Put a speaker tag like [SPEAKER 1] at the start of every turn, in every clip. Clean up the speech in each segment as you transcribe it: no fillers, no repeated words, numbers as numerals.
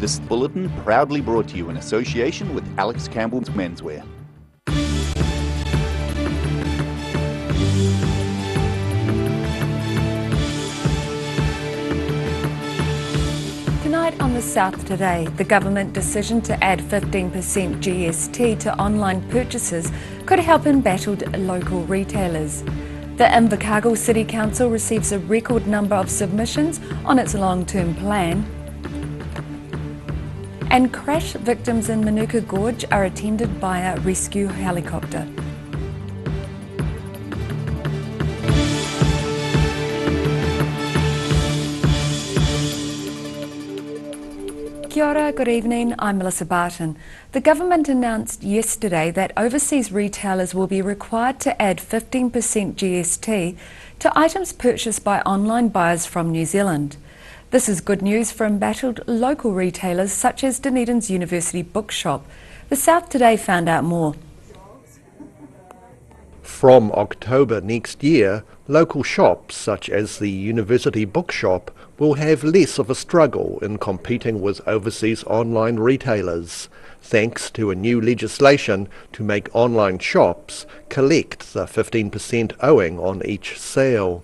[SPEAKER 1] This bulletin proudly brought to you in association with Alex Campbell's Menswear.
[SPEAKER 2] Tonight on The South Today, the government decision to add 15% GST to online purchases could help embattled local retailers. The Invercargill City Council receives a record number of submissions on its long-term plan. And crash victims in Manuka Gorge are attended by a rescue helicopter. Kia ora, good evening, I'm Melissa Barton. The government announced yesterday that overseas retailers will be required to add 15% GST to items purchased by online buyers from New Zealand. This is good news for embattled local retailers such as Dunedin's University Bookshop. The South Today found out more.
[SPEAKER 3] From October next year, local shops such as the University Bookshop will have less of a struggle in competing with overseas online retailers, thanks to a new legislation to make online shops collect the 15% owing on each sale.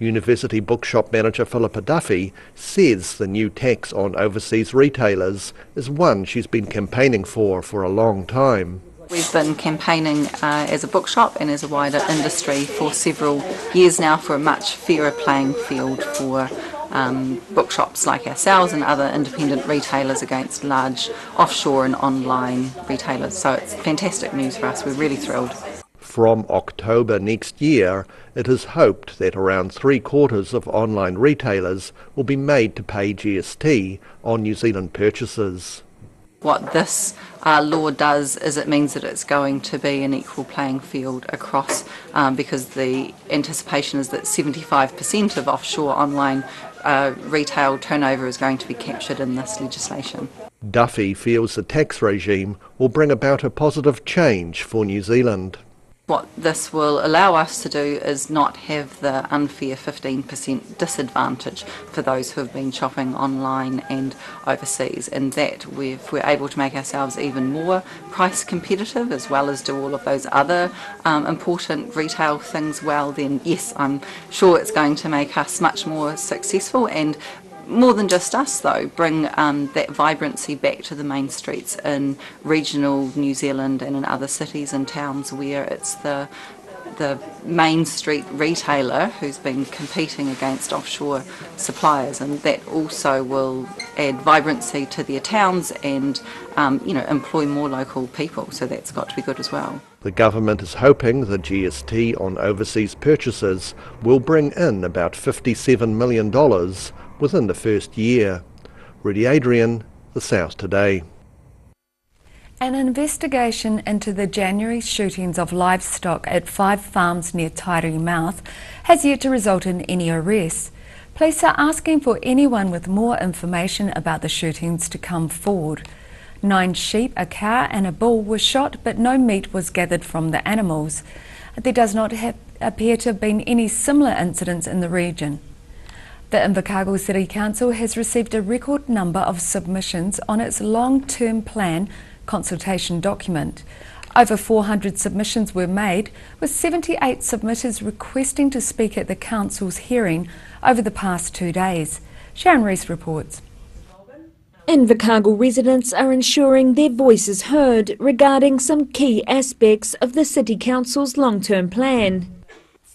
[SPEAKER 3] University Bookshop manager Philippa Duffy says the new tax on overseas retailers is one she's been campaigning for a long time.
[SPEAKER 4] We've been campaigning as a bookshop and as a wider industry for several years now for a much fairer playing field for bookshops like ourselves and other independent retailers against large offshore and online retailers. So it's fantastic news for us, we're really thrilled.
[SPEAKER 3] From October next year, it is hoped that around 3/4 of online retailers will be made to pay GST on New Zealand purchases.
[SPEAKER 4] What this law does is it means that it's going to be an equal playing field across because the anticipation is that 75% of offshore online retail turnover is going to be captured in this legislation.
[SPEAKER 3] Duffy feels the tax regime will bring about a positive change for New Zealand.
[SPEAKER 4] What this will allow us to do is not have the unfair 15% disadvantage for those who have been shopping online and overseas, and that if we're able to make ourselves even more price competitive as well as do all of those other important retail things well, then yes, I'm sure it's going to make us much more successful and more than just us though, bring that vibrancy back to the main streets in regional New Zealand and in other cities and towns where it's the main street retailer who's been competing against offshore suppliers, and that also will add vibrancy to their towns and employ more local people, so that's got to be good as well.
[SPEAKER 3] The government is hoping the GST on overseas purchases will bring in about $57 million within the first year. Rudy Adrian, The South Today.
[SPEAKER 2] An investigation into the January shootings of livestock at 5 farms near Tairi Mouth has yet to result in any arrests. Police are asking for anyone with more information about the shootings to come forward. 9 sheep, a cow and a bull were shot, but no meat was gathered from the animals. There does not appear to have been any similar incidents in the region. The Invercargill City Council has received a record number of submissions on its long-term plan consultation document. Over 400 submissions were made, with 78 submitters requesting to speak at the Council's hearing over the past 2 days. Sharon Rees reports.
[SPEAKER 5] Invercargill residents are ensuring their voice is heard regarding some key aspects of the City Council's long-term plan.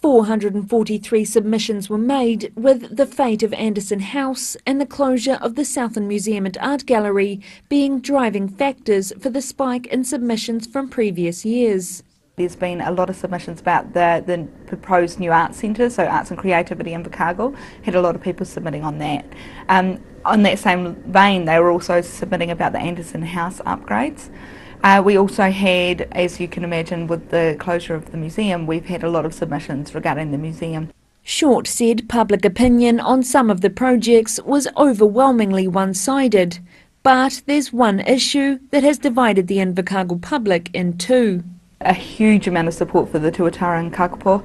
[SPEAKER 5] 443 submissions were made, with the fate of Anderson House and the closure of the Southern Museum and Art Gallery being driving factors for the spike in submissions from previous years.
[SPEAKER 6] There's been a lot of submissions about the proposed new arts centre, so Arts and Creativity Invercargill, had a lot of people submitting on that. On that same vein, they were also submitting about the Anderson House upgrades. We also had, as you can imagine, with the closure of the museum, we've had a lot of submissions regarding the museum.
[SPEAKER 5] Short said public opinion on some of the projects was overwhelmingly one-sided, but there's one issue that has divided the Invercargill public in two.
[SPEAKER 6] A huge amount of support for the Tuatara and Kakapo,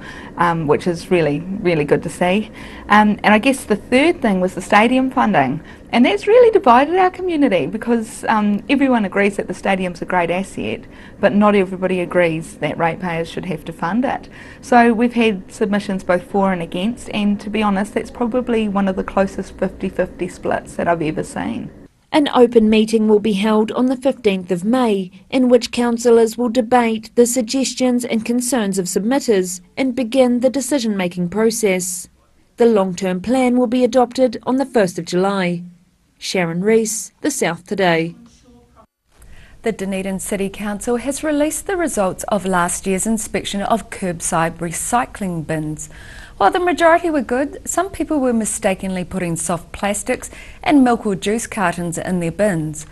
[SPEAKER 6] which is really, really good to see. And I guess the third thing was the stadium funding. And that's really divided our community because everyone agrees that the stadium's a great asset, but not everybody agrees that ratepayers should have to fund it. So we've had submissions both for and against, and to be honest, that's probably one of the closest 50-50 splits that I've ever seen.
[SPEAKER 5] An open meeting will be held on the 15th of May, in which councillors will debate the suggestions and concerns of submitters and begin the decision-making process. The long-term plan will be adopted on the 1st of July. Sharon Rees, The South Today.
[SPEAKER 2] The Dunedin City Council has released the results of last year's inspection of curbside recycling bins. While the majority were good, some people were mistakenly putting soft plastics and milk or juice cartons in their bins.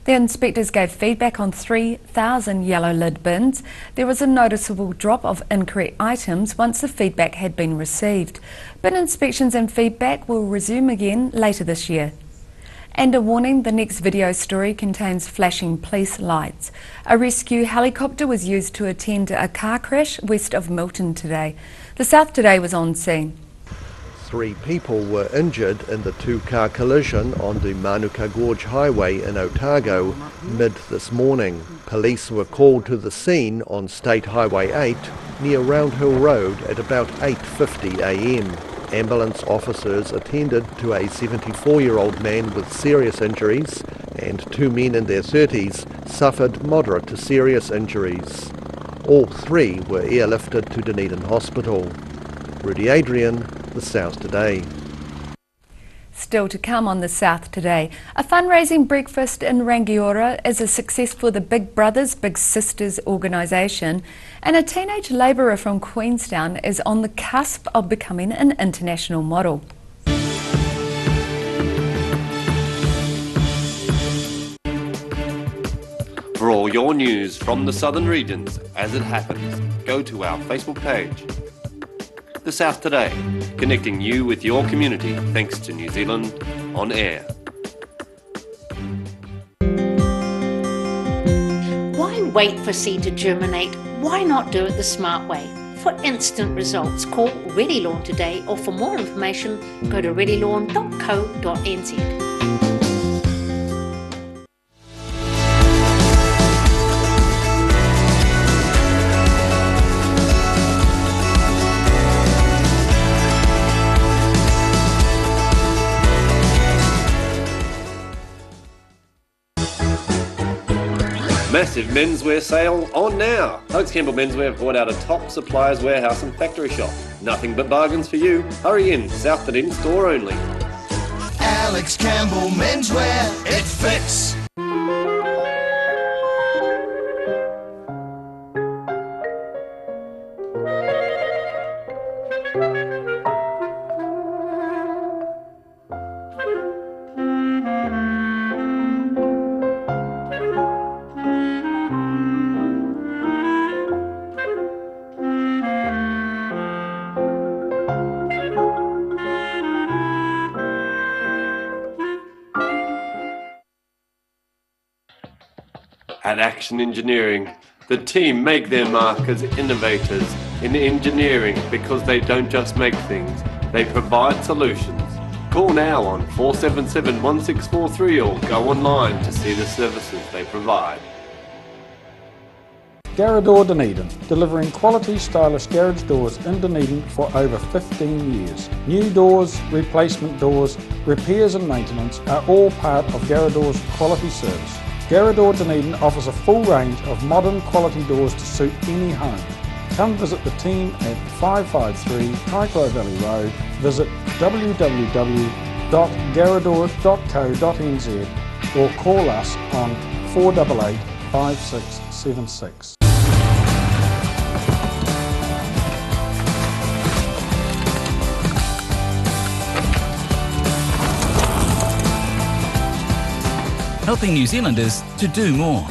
[SPEAKER 2] The inspectors gave feedback on 3,000 yellow lid bins. There was a noticeable drop of incorrect items once the feedback had been received. Bin inspections and feedback will resume again later this year. And a warning, the next video story contains flashing police lights. A rescue helicopter was used to attend a car crash west of Milton today. The South Today was on scene.
[SPEAKER 3] 3 people were injured in the 2-car collision on the Manuka Gorge Highway in Otago mid this morning. Police were called to the scene on State Highway 8 near Round Hill Road at about 8:50 a.m. Ambulance officers attended to a 74-year-old man with serious injuries, and 2 men in their 30s suffered moderate to serious injuries. All 3 were airlifted to Dunedin Hospital. Rudy Adrian, The South Today.
[SPEAKER 2] Still to come on The South Today, a fundraising breakfast in Rangiora is a success for the Big Brothers Big Sisters organisation, and a teenage labourer from Queenstown is on the cusp of becoming an international model.
[SPEAKER 7] For all your news from the southern regions as it happens, go to our Facebook page. The South Today, connecting you with your community thanks to New Zealand On Air.
[SPEAKER 8] Why wait for seed to germinate? Why not do it the smart way? For instant results, call Ready Lawn today, or for more information, go to readylawn.co.nz.
[SPEAKER 7] Massive menswear sale on now. Alex Campbell Menswear have brought out a top suppliers warehouse and factory shop. Nothing but bargains for you. Hurry in, South Dunedin store only.
[SPEAKER 9] Alex Campbell Menswear, it fits.
[SPEAKER 7] At Action Engineering, the team make their mark as innovators in engineering because they don't just make things, they provide solutions. Call now on 477-1643 or go online to see the services they provide.
[SPEAKER 10] Garrador Dunedin, delivering quality stylish garage doors in Dunedin for over 15 years. New doors, replacement doors, repairs and maintenance are all part of Garrador's quality service. Garrador Dunedin offers a full range of modern quality doors to suit any home. Come visit the team at 553 Kaikoura Valley Road. Visit www.garrador.co.nz or call us on 488 5676.
[SPEAKER 11] Helping New Zealanders to do more.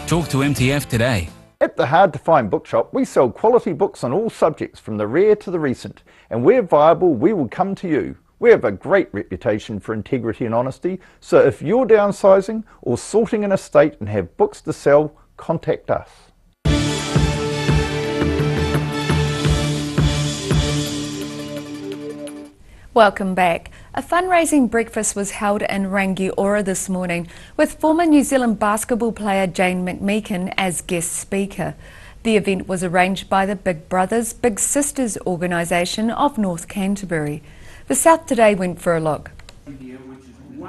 [SPEAKER 11] Talk to MTF today.
[SPEAKER 1] At the Hard to Find Bookshop, we sell quality books on all subjects from the rare to the recent, and where viable, we will come to you. We have a great reputation for integrity and honesty, so if you're downsizing or sorting an estate and have books to sell, contact us.
[SPEAKER 2] Welcome back. A fundraising breakfast was held in Rangiora this morning with former New Zealand basketball player Jane McMeekin as guest speaker. The event was arranged by the Big Brothers Big Sisters organisation of North Canterbury. The South Today went for a look.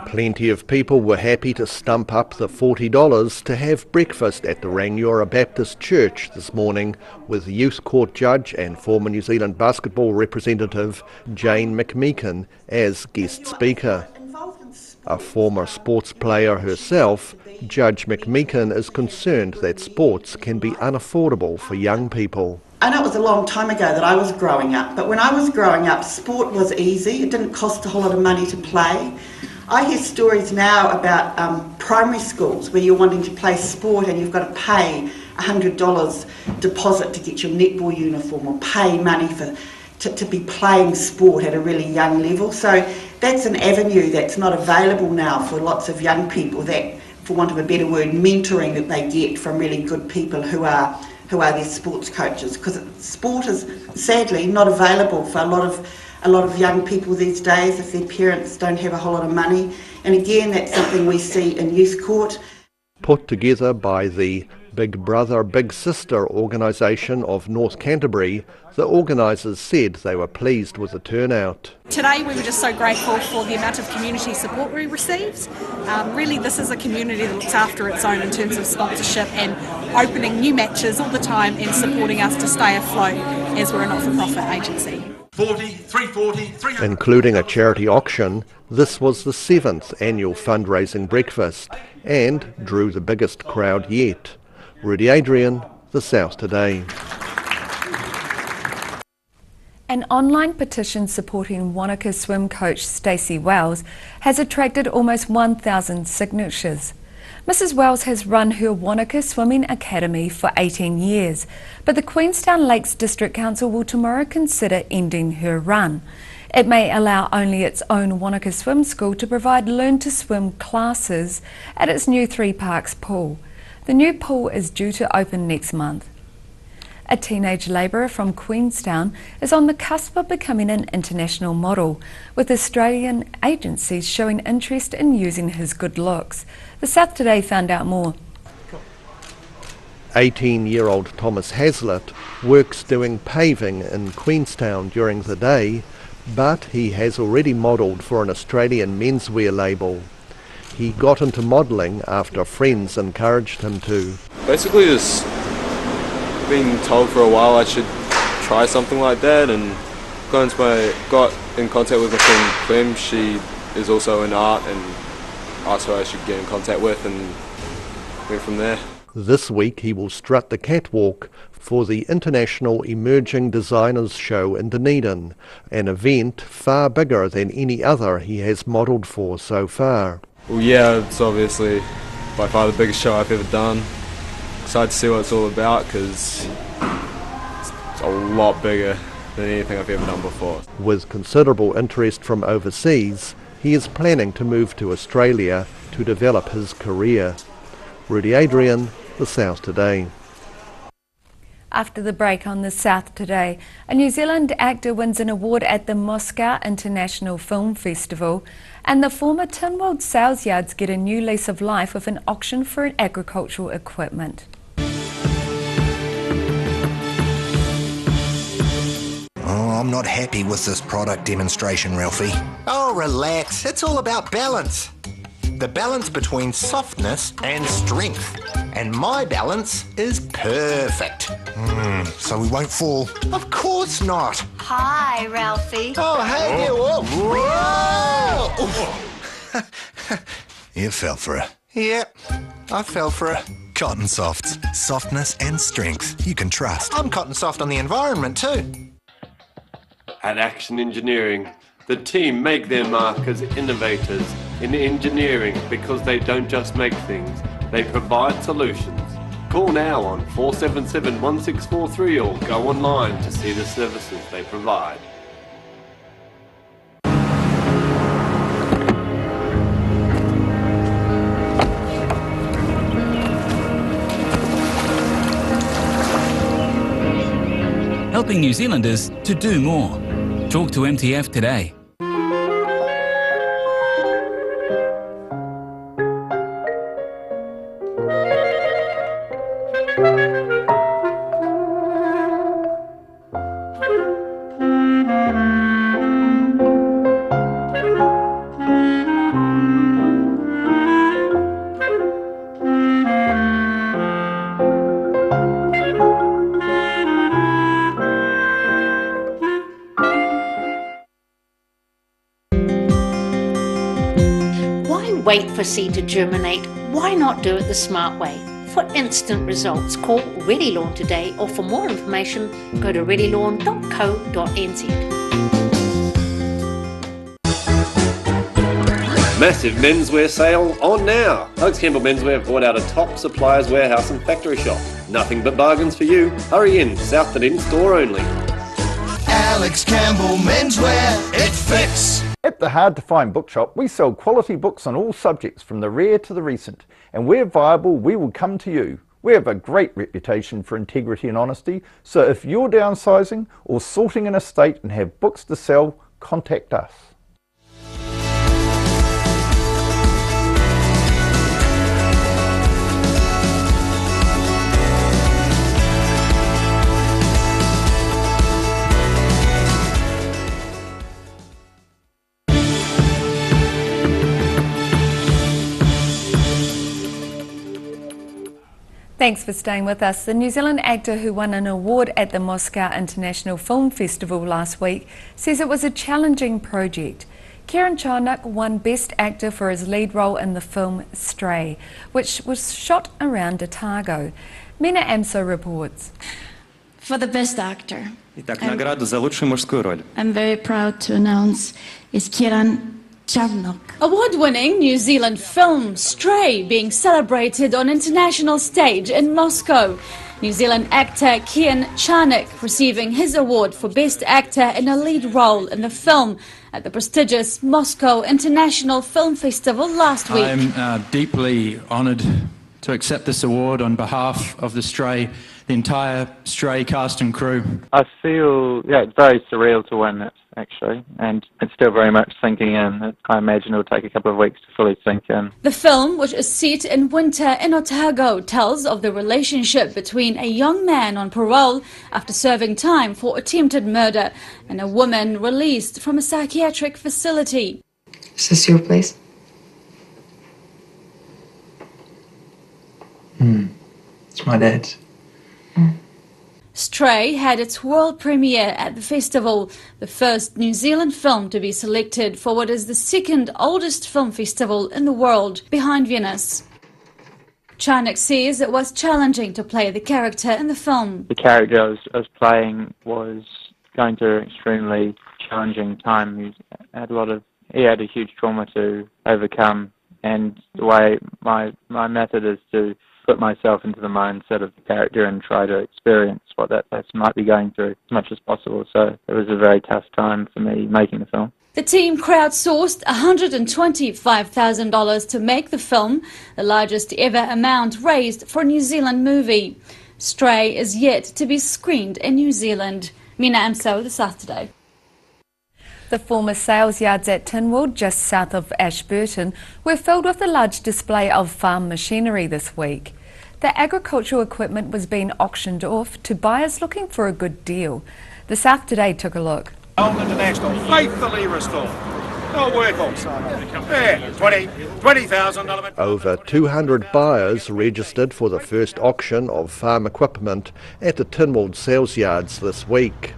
[SPEAKER 3] Plenty of people were happy to stump up the $40 to have breakfast at the Rangiora Baptist Church this morning with Youth Court Judge and former New Zealand basketball representative Jane McMeekin as guest speaker. A former sports player herself, Judge McMeekin is concerned that sports can be unaffordable for young people.
[SPEAKER 12] I know it was a long time ago that I was growing up, but when I was growing up, sport was easy. It didn't cost a whole lot of money to play. I hear stories now about primary schools where you're wanting to play sport and you've got to pay $100 deposit to get your netball uniform or pay money to be playing sport at a really young level. So that's an avenue that's not available now for lots of young people, that, for want of a better word, mentoring that they get from really good people who are their sports coaches, because sport is sadly not available for a lot of young people these days if their parents don't have a whole lot of money. And again, that's something we see in Youth Court.
[SPEAKER 3] Put together by the Big Brother Big Sister organisation of North Canterbury, the organisers said they were pleased with the turnout.
[SPEAKER 13] Today we were just so grateful for the amount of community support we received. Really, this is a community that looks after its own in terms of sponsorship and opening new matches all the time and supporting us to stay afloat as we're a not-for-profit agency.
[SPEAKER 9] 340.
[SPEAKER 3] Including a charity auction, this was the 7th annual fundraising breakfast and drew the biggest crowd yet. Rudy Adrian, The South Today.
[SPEAKER 2] An online petition supporting Wanaka swim coach Stacey Wells has attracted almost 1,000 signatures. Mrs Wells has run her Wanaka Swimming Academy for 18 years, but the Queenstown Lakes District Council will tomorrow consider ending her run. It may allow only its own Wanaka Swim School to provide learn-to-swim classes at its new Three Parks pool. The new pool is due to open next month. A teenage labourer from Queenstown is on the cusp of becoming an international model, with Australian agencies showing interest in using his good looks. The South Today found out more.
[SPEAKER 3] 18-year-old Thomas Hazlitt works doing paving in Queenstown during the day, but he has already modelled for an Australian menswear label. He got into modelling after friends encouraged him to.
[SPEAKER 14] Basically just been told for a while I should try something like that, and got in contact with my friend Clem. She is also in art, and asked her I should get in contact with, and went from there.
[SPEAKER 3] This week he will strut the catwalk for the International Emerging Designers Show in Dunedin, an event far bigger than any other he has modelled for so far.
[SPEAKER 14] Well, yeah, it's obviously by far the biggest show I've ever done. Excited to see what it's all about, because it's a lot bigger than anything I've ever done before.
[SPEAKER 3] With considerable interest from overseas, he is planning to move to Australia to develop his career. Rudy Adrian, The South Today.
[SPEAKER 2] After the break on The South Today, a New Zealand actor wins an award at the Moscow International Film Festival, and the former Tynwald sales yards get a new lease of life with an auction for agricultural equipment.
[SPEAKER 15] Oh, I'm not happy with this product demonstration, Ralphie. Oh, relax. It's all about balance. The balance between softness and strength. And my balance is perfect. So we won't fall? Of course not.
[SPEAKER 16] Hi, Ralphie.
[SPEAKER 15] Oh, hey there. Whoa. You fell for it. Yep, I fell for it.
[SPEAKER 17] Cotton Softs. Softness and strength you can trust.
[SPEAKER 15] I'm Cotton Soft on the environment too.
[SPEAKER 7] At Action Engineering, the team make their mark as innovators in engineering because they don't just make things, they provide solutions. Call now on 477 1643 or go online to see the services they provide.
[SPEAKER 11] Helping New Zealanders to do more. Talk to MTF today.
[SPEAKER 8] wait for seed to germinate. Why not do it the smart way? For instant results, call Ready Lawn today, or for more information, go to readylawn.co.nz.
[SPEAKER 7] Massive menswear sale on now. Oaks Campbell Menswear have brought out a top suppliers warehouse and factory shop. Nothing but bargains for you. Hurry in, South Dunedin store only.
[SPEAKER 17] Alex Campbell Menswear, it fits.
[SPEAKER 1] At the Hard to Find Bookshop, we sell quality books on all subjects from the rare to the recent, and where viable, we will come to you. We have a great reputation for integrity and honesty, so if you're downsizing or sorting an estate and have books to sell, contact us.
[SPEAKER 2] Thanks for staying with us. The New Zealand actor who won an award at the Moscow International Film Festival last week says it was a challenging project. Kieran Charnock won Best Actor for his lead role in the film Stray, which was shot around Otago. Mina Amso reports.
[SPEAKER 18] For the Best Actor,
[SPEAKER 19] Итак, награду за лучшую мужскую роль.
[SPEAKER 18] I'm very proud to announce is Kieran Charnock.
[SPEAKER 20] Award-winning New Zealand film Stray being celebrated on international stage in Moscow. New Zealand actor Kieran Charnock receiving his award for Best Actor in a lead role in the film at the prestigious Moscow International Film Festival last week.
[SPEAKER 21] I'm deeply honoured to accept this award on behalf of the entire Stray cast and crew.
[SPEAKER 22] I feel, it's very surreal to win it, actually, and it's still very much sinking in. I imagine it'll take a couple of weeks to fully sink in.
[SPEAKER 20] The film, which is set in winter in Otago, tells of the relationship between a young man on parole after serving time for attempted murder and a woman released from a psychiatric facility.
[SPEAKER 23] Is this your place? It's my dad's.
[SPEAKER 20] Stray had its world premiere at the festival, the first New Zealand film to be selected for what is the second oldest film festival in the world, behind Venice. Charnock says it was challenging to play the character in the film.
[SPEAKER 22] The character I was playing was going through an extremely challenging time. He had a huge trauma to overcome, and the way my method is to put myself into the mindset of the character and try to experience what that person might be going through as much as possible. So it was a very tough time for me making the film.
[SPEAKER 20] The team crowdsourced $125,000 to make the film, the largest ever amount raised for a New Zealand movie. Stray is yet to be screened in New Zealand. Mina Amso, The South Today.
[SPEAKER 2] The former sales yards at Tynwald, just south of Ashburton, were filled with a large display of farm machinery this week. The agricultural equipment was being auctioned off to buyers looking for a good deal. The South Today took a look.
[SPEAKER 9] Old International, faithfully restored. No workhorse. Yeah, $20,000.
[SPEAKER 3] Over 200 buyers registered for the first auction of farm equipment at the Tynwald sales yards this week.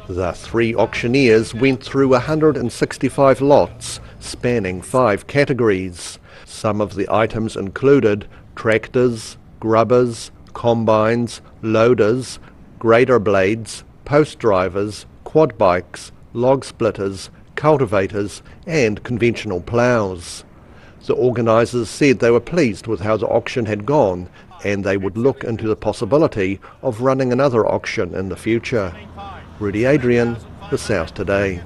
[SPEAKER 3] The three auctioneers went through 165 lots, spanning 5 categories. Some of the items included tractors, grubbers, combines, loaders, grader blades, post drivers, quad bikes, log splitters, cultivators and conventional ploughs. The organisers said they were pleased with how the auction had gone, and they would look into the possibility of running another auction in the future. Rudy Adrian, The South Today.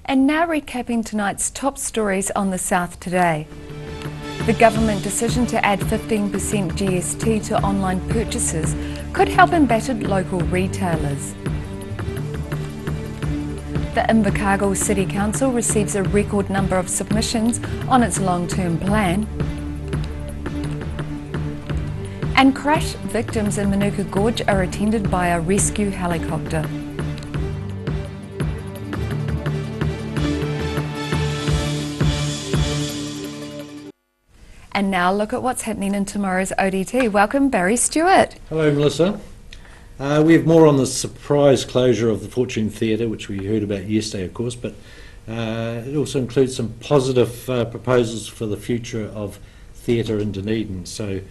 [SPEAKER 2] And now recapping tonight's top stories on The South Today. The government decision to add 15% GST to online purchases could help embattered local retailers. The Invercargill City Council receives a record number of submissions on its long-term plan. And crash victims in Manuka Gorge are attended by a rescue helicopter. And now look at what's happening in tomorrow's ODT. Welcome, Barry Stewart.
[SPEAKER 24] Hello, Melissa. We have more on the surprise closure of the Fortune Theatre, which we heard about yesterday, of course, but
[SPEAKER 10] It also includes some positive proposals for the future of theatre in Dunedin. So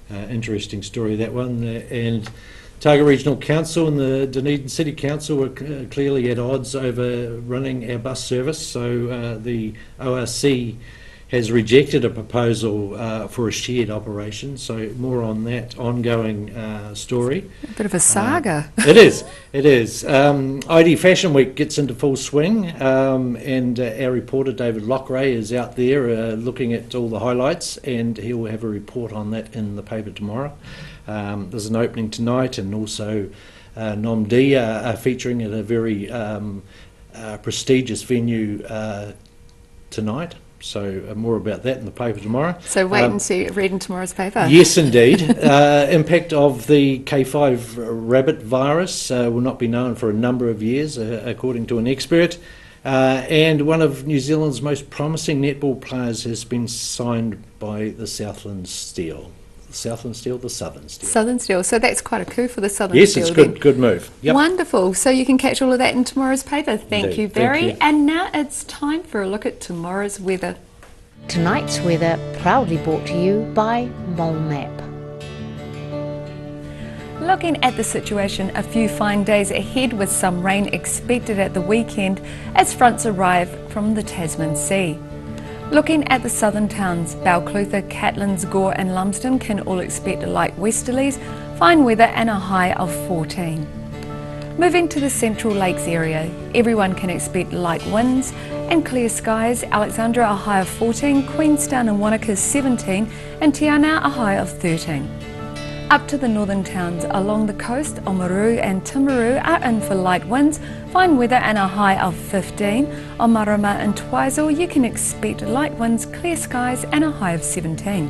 [SPEAKER 10] interesting story, that one. And Targa Regional Council and the Dunedin City Council were clearly at odds over running our bus service. So the ORC has rejected a proposal for a shared operation. So more on that ongoing story.
[SPEAKER 2] A bit of a saga.
[SPEAKER 10] It is. ID Fashion Week gets into full swing, and our reporter David Lockray is out there looking at all the highlights, and he will have a report on that in the paper tomorrow. There's an opening tonight, and also NOMD are featuring at a very prestigious venue tonight. So more about that in the paper tomorrow.
[SPEAKER 2] So wait and see, read in tomorrow's paper.
[SPEAKER 10] Yes, indeed. Impact of the K5 rabbit virus will not be known for a number of years, according to an expert. And one of New Zealand's most promising netball players has been signed by the Southland Steel. The Southern Steel. So that's quite a coup for the Southern Steel. Yes, it's good move. Yep.
[SPEAKER 2] Wonderful. So you can catch all of that in tomorrow's paper. Thank you, Barry.
[SPEAKER 10] Thank you.
[SPEAKER 2] And now it's time for a look at tomorrow's weather.
[SPEAKER 8] Tonight's weather proudly brought to you by MolMap.
[SPEAKER 2] Looking at the situation, a few fine days ahead with some rain expected at the weekend as fronts arrive from the Tasman Sea. Looking at the southern towns, Balclutha, Catlins, Gore and Lumsden can all expect light westerlies, fine weather and a high of 14. Moving to the Central Lakes area, everyone can expect light winds and clear skies. Alexandra a high of 14, Queenstown and Wanaka 17 and Tiana a high of 13. Up to the northern towns along the coast, Oamaru and Timaru are in for light winds, fine weather and a high of 15. On Marama and Twizel you can expect light winds, clear skies and a high of 17.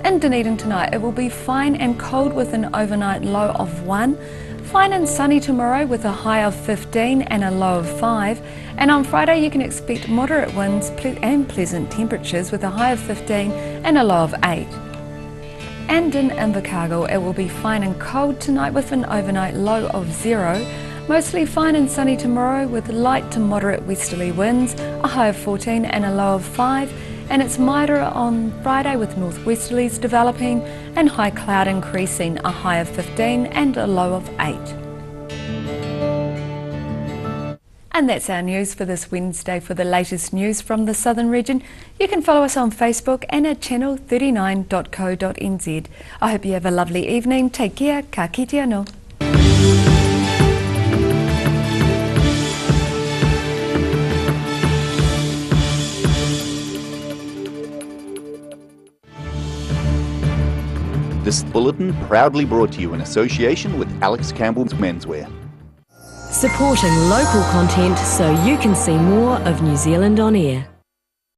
[SPEAKER 2] In Dunedin tonight it will be fine and cold with an overnight low of 1. Fine and sunny tomorrow with a high of 15 and a low of 5. And on Friday you can expect moderate winds and pleasant temperatures with a high of 15 and a low of 8. And in Invercargill it will be fine and cold tonight with an overnight low of 0. Mostly fine and sunny tomorrow with light to moderate westerly winds, a high of 14 and a low of 5. And it's milder on Friday with northwesterlies developing and high cloud increasing, a high of 15 and a low of 8. And that's our news for this Wednesday. For the latest news from the Southern region, you can follow us on Facebook and at channel39.co.nz. I hope you have a lovely evening. Take care. Ka kite anō.
[SPEAKER 4] This bulletin proudly brought to you in association with Alex Campbell's Menswear.
[SPEAKER 5] Supporting local content so you can see more of New Zealand on air.